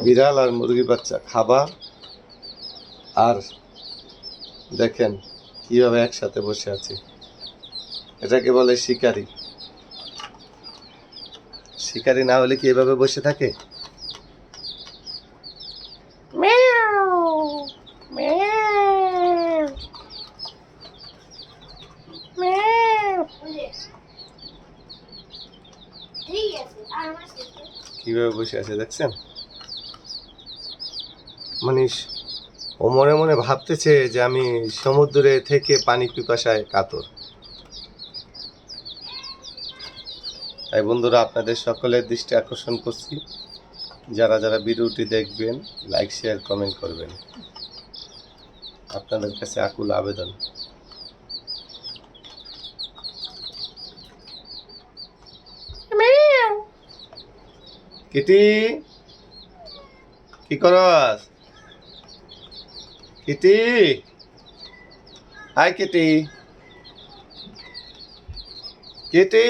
বিড়াল আর মুরগির বাচ্চা খাবার। আর দেখেন কিভাবে একসাথে বসে আছে। এটাকে বলে শিকারি। শিকারি না হলে কি এভাবে বসে থাকে? কিভাবে বসে আছে দেখছেন? মানিস ও মনে মনে ভাবতেছে যে আমি সমুদ্রে থেকে পানি পিপাসায় কাতর। তাই বন্ধুরা, আপনাদের সকলের দৃষ্টি আকর্ষণ করছি, যারা যারা ভিডিওটি দেখবেন লাইক শেয়ার কমেন্ট করবেন, আপনাদের কাছে আকুল আবেদন। কিটি কি করস? Kitty, hi Kitty, Kitty.